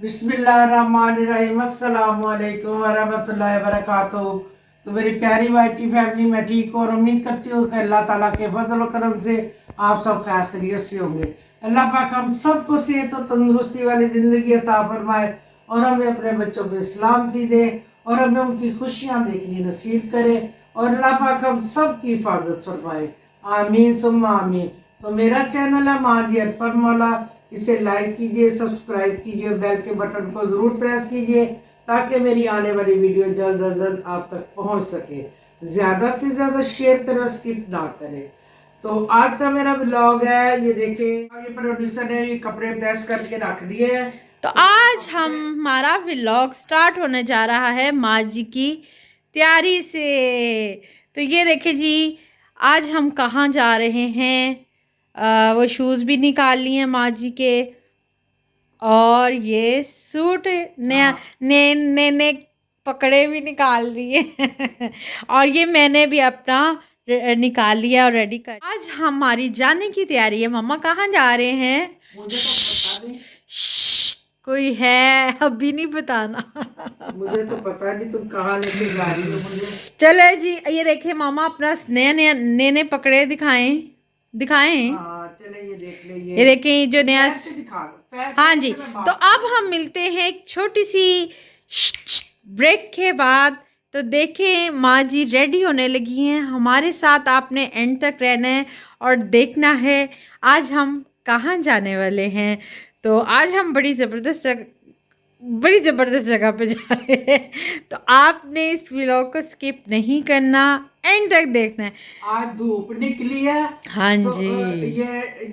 बिस्मिल्लाहिर्रहमानिर्रहीम अस्सलाम वालेकुम वरहमतुल्लाहि वबरकातुहू। तो मेरी प्यारी वाइटी फैमिली, मैं ठीक हूँ और उम्मीद करती हूँ कि अल्लाह ताला के फजल व करम से आप सब खैर खैरियत से होंगे। अल्लाह पाक हम सबको सेहत और तंदुरुस्ती वाली ज़िंदगी अता फरमाए और हमें अपने बच्चों को सलामती दे और हमें उनकी खुशियाँ देखनी नसीब करे और अल्लाह पाक हम सब की हिफाजत फरमाए। आमीन सुम्मा आमीन। तो मेरा चैनल है माजी अरफर मौला, इसे लाइक कीजिए, सब्सक्राइब कीजिए, बेल के बटन को ज़रूर प्रेस कीजिए ताकि मेरी आने वाली वीडियो जल्द अज जल्द आप तक पहुंच सके। ज़्यादा से ज़्यादा शेयर करें, स्किप ना करें। तो आज का मेरा ब्लॉग है, ये देखें, ये प्रोड्यूसर ने ये कपड़े प्रेस करके रख दिए हैं। तो आज हमारा व्लॉग स्टार्ट होने जा रहा है माँ जी की तैयारी से। तो ये देखिए जी, आज हम कहाँ जा रहे हैं। वो शूज़ भी निकाल लिए हैं माँ जी के, और ये सूट नया ने पकड़े भी निकाल लिए और ये मैंने भी अपना निकाल लिया और रेडी कर। आज हमारी जाने की तैयारी है। मम्मा कहाँ जा रहे हैं? मुझे तो पता नहीं, कोई है, अभी नहीं बताना। मुझे तो पता नहीं तुम कहाँ लेके जा रही हो मुझे। चले जी, ये देखिए मामा अपना नया नया नए पकड़े दिखाएं दिखाएं। हाँ चले, ये देख ले, ये देखें जो नया। दिखा दो। हाँ जी, तो अब हम मिलते हैं एक छोटी सी ब्रेक के बाद। तो देखें माँ जी रेडी होने लगी हैं, हमारे साथ आपने एंड तक रहना है और देखना है आज हम कहाँ जाने वाले हैं। तो आज हम बड़ी ज़बरदस्त जगह पे जा रहे हैं, तो आपने इस व्लॉग को स्किप नहीं करना, एंड तक देखना है। आज धूप निकली है। हाँ तो जी,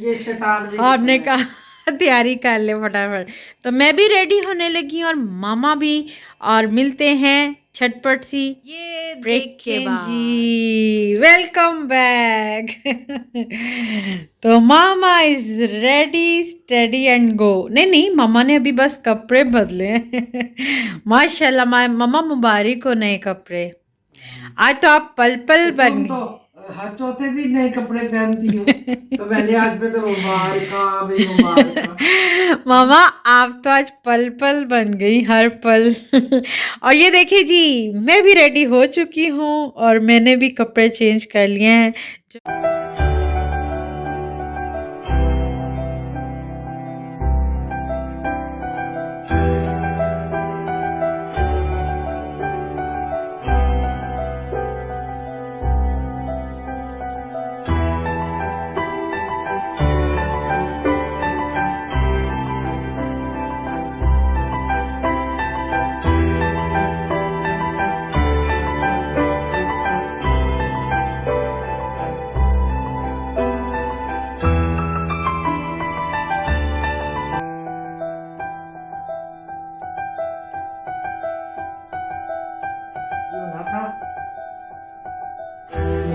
ये शैतान भी आपने निकला है। कहा तैयारी कर ले फटाफट। तो मैं भी रेडी होने लगी और मामा भी, और मिलते हैं झटपट सी ये ब्रेक के बाद जी। Welcome back. तो मामा is ready steady and go. नहीं, मामा ने अभी बस कपड़े बदले हैं। माशाल्लाह मामा, मुबारक हो नए कपड़े। आज तो आप पल पल बन तुम तो हर चौथे दिन नए कपड़े पहनती हो। तो मैंने आज पे तो मुबारक। मामा, आप तो आज पल पल बन गई, हर पल। और ये देखिए जी, मैं भी रेडी हो चुकी हूँ और मैंने भी कपड़े चेंज कर लिए हैं।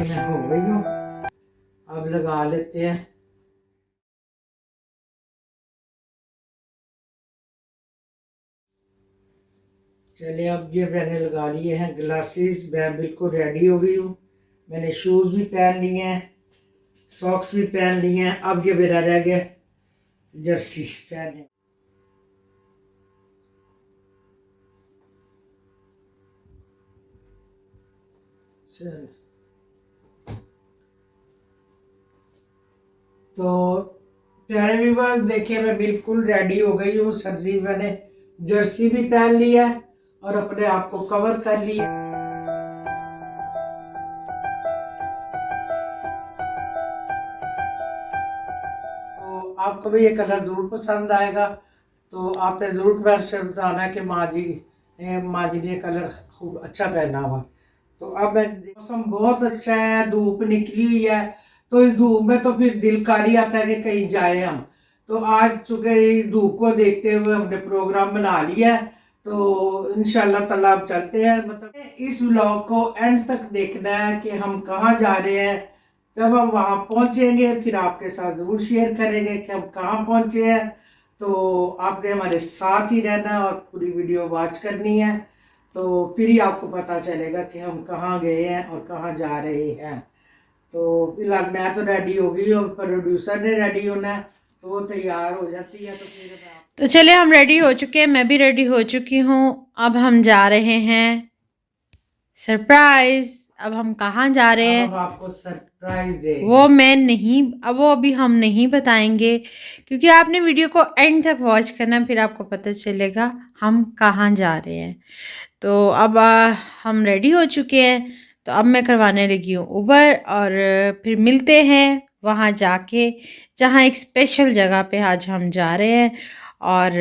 मैं हो गई हूँ, अब लगा लेते हैं। चलिए, अब ये मैंने लगा लिए हैं ग्लासेस, मैं बिल्कुल रेडी हो गई हूँ। मैंने शूज़ भी पहन लिए हैं, सॉक्स भी पहन लिए हैं। अब ये मेरा रह गया जर्सी पहनने। चल, तो प्यारे व्यूअर्स देखिए, मैं बिल्कुल रेडी हो गई हूँ। सर्दी में मैंने जर्सी भी पहन लिया है और अपने आप को कवर कर लिया। तो आपको भी ये कलर ज़रूर पसंद आएगा। तो आपने ज़रूर कमेंट से बताना कि माँ जी ने कलर खूब अच्छा पहना हुआ। तो अब मौसम बहुत अच्छा है, धूप निकली हुई है। तो इस धूप में तो फिर दिल कर ही आता है कि कहीं जाए हम। तो आज चूँकि धूप को देखते हुए हमने प्रोग्राम बना लिया है, तो इंशाल्लाह ताला अब चलते हैं। मतलब इस व्लॉग को एंड तक देखना है कि हम कहाँ जा रहे हैं। जब हम वहाँ पहुँचेंगे फिर आपके साथ ज़रूर शेयर करेंगे कि हम कहाँ पहुँचे हैं। तो आपने हमारे साथ ही रहना है और पूरी वीडियो वॉच करनी है, तो फिर ही आपको पता चलेगा कि हम कहाँ गए हैं और कहाँ जा रहे हैं। तो फिलहाल मैं तो रेडी हो गई और प्रोड्यूसर ने रेडी होना है। तो वो तैयार हो जाती है तो फिर मैं तो चलिए हम रेडी हो चुके हैं, मैं भी रेडी हो चुकी हूँ। अब हम जा रहे हैं सरप्राइज। अब हम कहाँ जा रहे हैं अब आपको सरप्राइज देंगे। वो मैं नहीं, अब वो अभी हम नहीं बताएंगे, क्योंकि आपने वीडियो को एंड तक वॉच करना, फिर आपको पता चलेगा हम कहाँ जा रहे हैं। तो अब हम रेडी हो चुके हैं, तो अब मैं करवाने लगी हूँ उबर, और फिर मिलते हैं वहाँ जाके, जहाँ एक स्पेशल जगह पे आज हम जा रहे हैं। और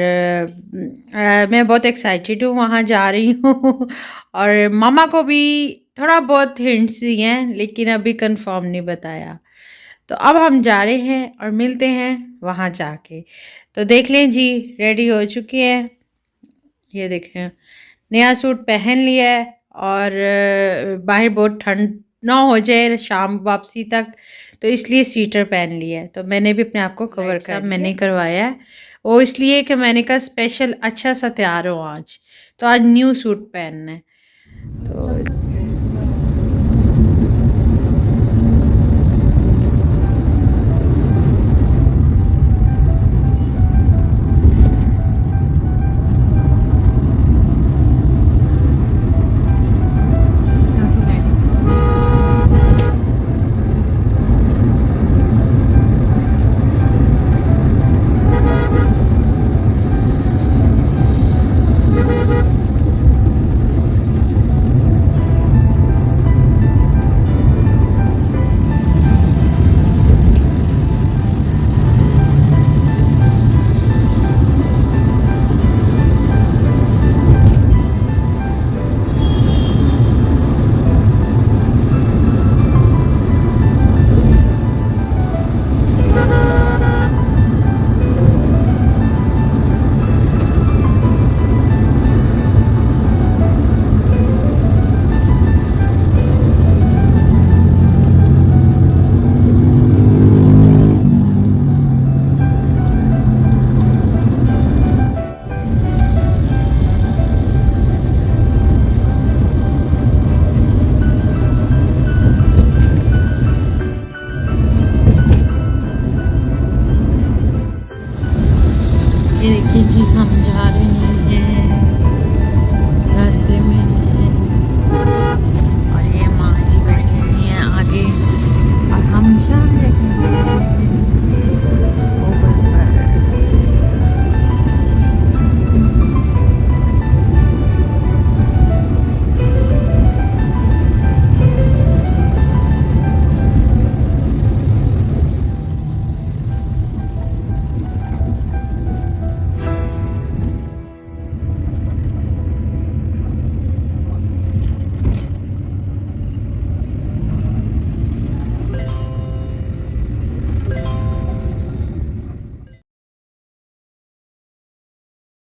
मैं बहुत एक्साइटेड हूँ, वहाँ जा रही हूँ और मामा को भी थोड़ा बहुत हिंट्स दिए हैं, लेकिन अभी कंफर्म नहीं बताया। तो अब हम जा रहे हैं और मिलते हैं वहाँ जाके। तो देख लें जी, रेडी हो चुके हैं, ये देखें नया सूट पहन लिया है, और बाहर बहुत ठंड ना हो जाए शाम वापसी तक, तो इसलिए स्वेटर पहन लिया है। तो मैंने भी अपने आप को कवर कर मैंने करवाया है, वो इसलिए कि मैंने कहा स्पेशल अच्छा सा तैयार हो आज, तो आज न्यू सूट पहनना है। तो